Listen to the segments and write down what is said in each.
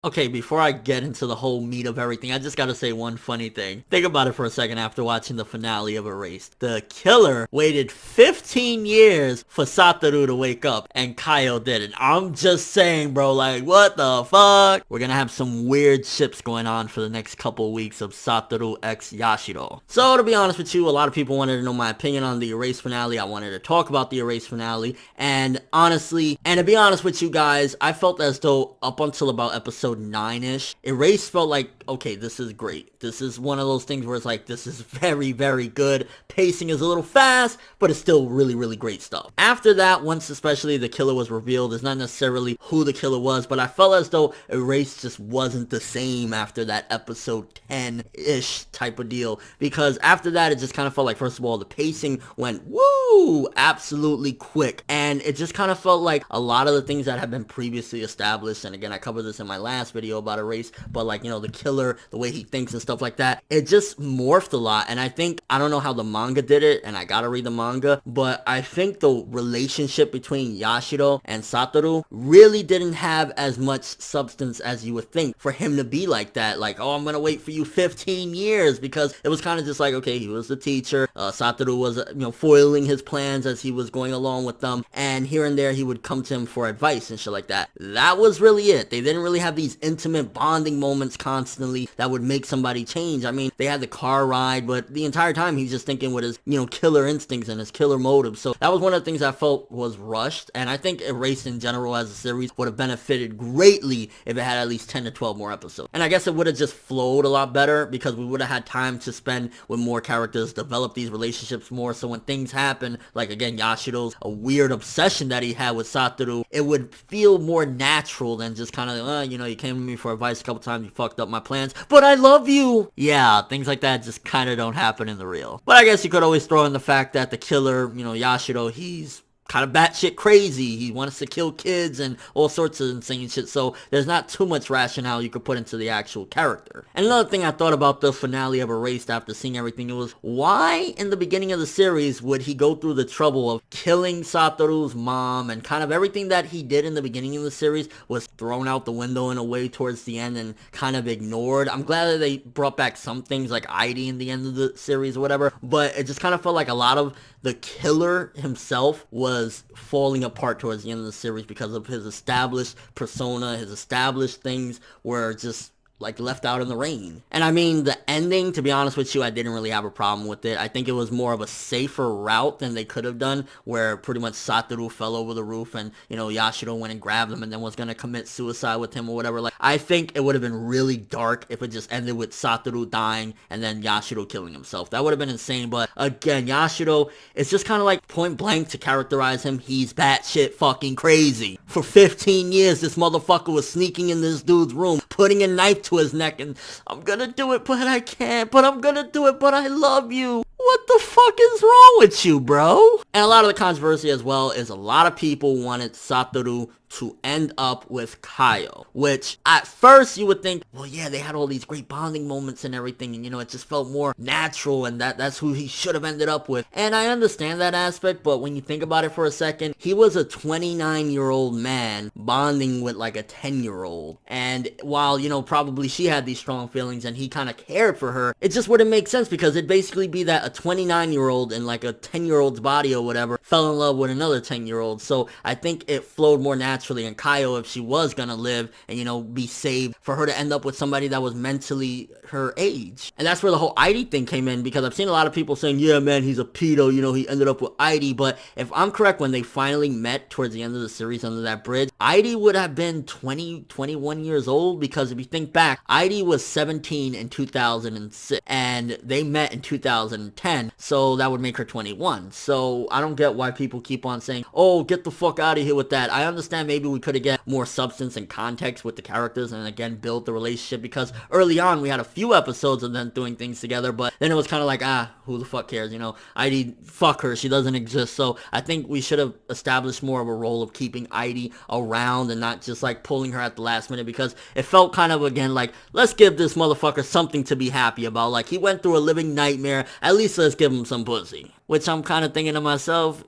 Okay, before I get into the whole meat of everything, I just gotta say one funny thing. Think about it for a second after watching the finale of Erased. The killer waited 15 years for Satoru to wake up, and Kaio didn't. I'm just saying, bro, like, what the fuck? We're gonna have some weird ships going on for the next couple weeks of Satoru x Yashiro. So, to be honest with you, a lot of people wanted to know my opinion on the Erased finale. I wanted to talk about the Erased finale, and honestly, and to be honest with you guys, I felt as though up until about episode 9-ish, Erased felt like, okay, this is great. This is one of those things where it's like, this is very, very good. Pacing is a little fast, but it's still really, really great stuff. After that, once especially the killer was revealed, it's not necessarily who the killer was, but I felt as though Erased just wasn't the same after that episode 10-ish type of deal, because after that, it just kind of felt like, first of all, the pacing went, woo, absolutely quick, and it just kind of felt like a lot of the things that had been previously established, and again, I covered this in my last video about Erased, but like, you know, the killer, the way he thinks and stuff like that, it just morphed a lot. And I think, I don't know how the manga did it, and I gotta read the manga, but I think the relationship between Yashiro and Satoru really didn't have as much substance as you would think for him to be like that. Like, oh, I'm gonna wait for you 15 years, because it was kind of just like, okay, he was the teacher, Satoru was, you know, foiling his plans as he was going along with them, and here and there he would come to him for advice and shit like that. That was really it. They didn't really have these intimate bonding moments constantly that would make somebody change. I mean, they had the car ride, but the entire time he's just thinking with his, you know, killer instincts and his killer motives. So that was one of the things I felt was rushed, and I think Erased in general as a series would have benefited greatly if it had at least 10 to 12 more episodes. And I guess it would have just flowed a lot better, because we would have had time to spend with more characters, develop these relationships more, so when things happen, like again, Yashiro's a weird obsession that he had with Satoru, it would feel more natural than just kind of, you know, you came to me for advice a couple times, you fucked up my plans, but I love you. Yeah, things like that just kind of don't happen in the real. But I guess you could always throw in the fact that the killer, you know, Yashiro, he's kind of batshit crazy. He wants to kill kids and all sorts of insane shit, so there's not too much rationale you could put into the actual character. And another thing I thought about the finale of Erased after seeing everything, it was, why in the beginning of the series would he go through the trouble of killing Satoru's mom, and kind of everything that he did in the beginning of the series was thrown out the window in a way towards the end and kind of ignored. I'm glad that they brought back some things like ID in the end of the series or whatever, but it just kind of felt like a lot of the killer himself was falling apart towards the end of the series because of his established persona, his established things were just like left out in the rain. And I mean, the ending, to be honest with you, I didn't really have a problem with it. I think it was more of a safer route than they could have done, where pretty much Satoru fell over the roof and, you know, Yashiro went and grabbed him and then was gonna commit suicide with him or whatever. Like, I think it would have been really dark if it just ended with Satoru dying and then Yashiro killing himself. That would have been insane, but again, Yashiro, it's just kind of like point blank to characterize him, he's batshit fucking crazy. For 15 years, this motherfucker was sneaking in this dude's room, putting a knife to his neck, and I'm gonna do it, but I can't, but I'm gonna do it, but I love you. What the fuck is wrong with you, bro? And a lot of the controversy as well is a lot of people wanted Satoru to end up with Kaio, which at first you would think, well, yeah, they had all these great bonding moments and everything, and you know, it just felt more natural, and that's who he should have ended up with. And I understand that aspect, but when you think about it for a second, he was a 29-year-old man bonding with like a 10-year-old, and while, you know, probably she had these strong feelings and he kind of cared for her, it just wouldn't make sense, because it'd basically be that a 29-year-old in like a 10-year-old's body or whatever fell in love with another 10-year-old. So I think it flowed more naturally, and Kaio, if she was gonna live and, you know, be saved, for her to end up with somebody that was mentally her age. And that's where the whole ID thing came in, because I've seen a lot of people saying, yeah, man, he's a pedo, you know, he ended up with ID, but if I'm correct, when they finally met towards the end of the series under that bridge, ID would have been 20, 21 years old, because if you think back, ID was 17 in 2006, and they met in 2010, so that would make her 21. So I don't get why people keep on saying, oh, get the fuck out of here with that. I understand maybe we could have get more substance and context with the characters, and again, build the relationship, because early on we had a few episodes of them doing things together, but then it was kind of like, who the fuck cares, you know, ID, fuck her, she doesn't exist. So I think we should have established more of a role of keeping ID around and not just like pulling her at the last minute, because it felt kind of, again, like, let's give this motherfucker something to be happy about. Like, he went through a living nightmare, at least let's give him some pussy. Which I'm kind of thinking to myself,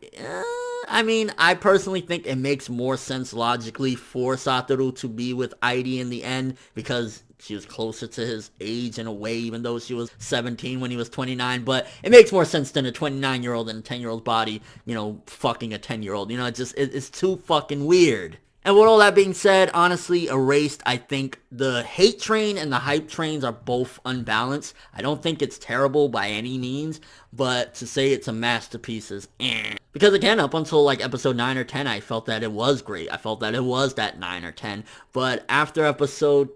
I mean, I personally think it makes more sense logically for Satoru to be with Airi in the end, because she was closer to his age in a way, even though she was 17 when he was 29, but it makes more sense than a 29-year-old in a 10-year-old body, fucking a 10-year-old. It's too fucking weird. And with all that being said, honestly, Erased, I think the hate train and the hype trains are both unbalanced. I don't think it's terrible by any means, but to say it's a masterpiece is Because again, up until like episode 9 or 10, I felt that it was great. I felt that it was that 9 or 10. But after episode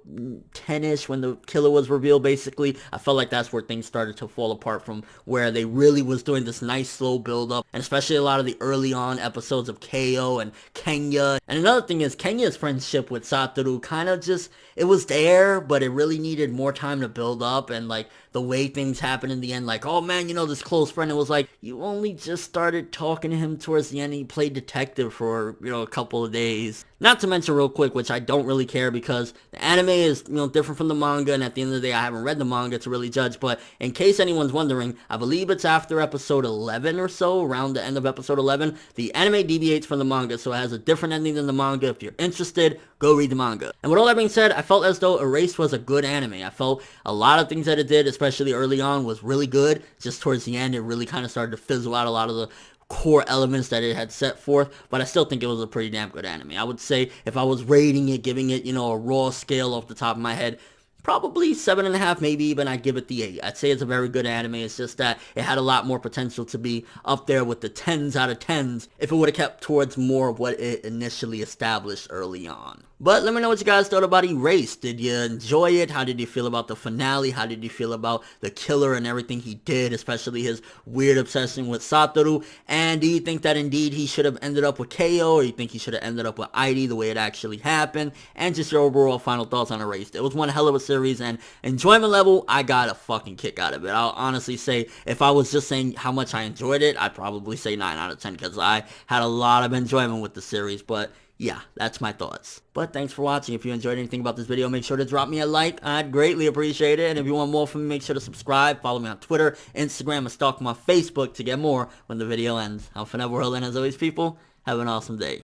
10-ish, when the killer was revealed, basically, I felt like that's where things started to fall apart from where they really was doing this nice slow build up. And especially a lot of the early on episodes of KO and Kenya. And another thing is Kenya's friendship with Satoru kind of just, it was there, but it really needed more time to build up. And like the way things happened in the end, like, oh man, this close friend, it was like, you only just started talking to him towards the end. He played detective for, a couple of days. Not to mention real quick, which I don't really care because the anime is, different from the manga, and at the end of the day, I haven't read the manga to really judge, but in case anyone's wondering, I believe it's after episode 11 or so, around the end of episode 11, the anime deviates from the manga, so it has a different ending than the manga. If you're interested, go read the manga. And with all that being said, I felt as though Erased was a good anime. I felt a lot of things that it did, especially early on, was really good. Just towards the end, it really kind of started to fizzle out a lot of the core elements that it had set forth, but I still think it was a pretty damn good anime. I would say if I was rating it, giving it, a raw scale off the top of my head, probably 7.5, maybe even I'd give it the 8. I'd say it's a very good anime. It's just that it had a lot more potential to be up there with the 10s out of 10s if it would have kept towards more of what it initially established early on. But let me know what you guys thought about Erased. Did you enjoy it? How did you feel about the finale? How did you feel about the killer and everything he did, especially his weird obsession with Satoru? And do you think that indeed he should have ended up with KO, or you think he should have ended up with Airi the way it actually happened? And just your overall final thoughts on Erased. It was one hell of a series, and enjoyment level, I got a fucking kick out of it. I'll honestly say, if I was just saying how much I enjoyed it, I'd probably say 9 out of 10, because I had a lot of enjoyment with the series. But yeah, that's my thoughts. But thanks for watching. If you enjoyed anything about this video, make sure to drop me a like. I'd greatly appreciate it. And if you want more from me, make sure to subscribe. Follow me on Twitter, Instagram, and stalk my Facebook to get more when the video ends. I'm ForneverWorld, and as always, people, have an awesome day.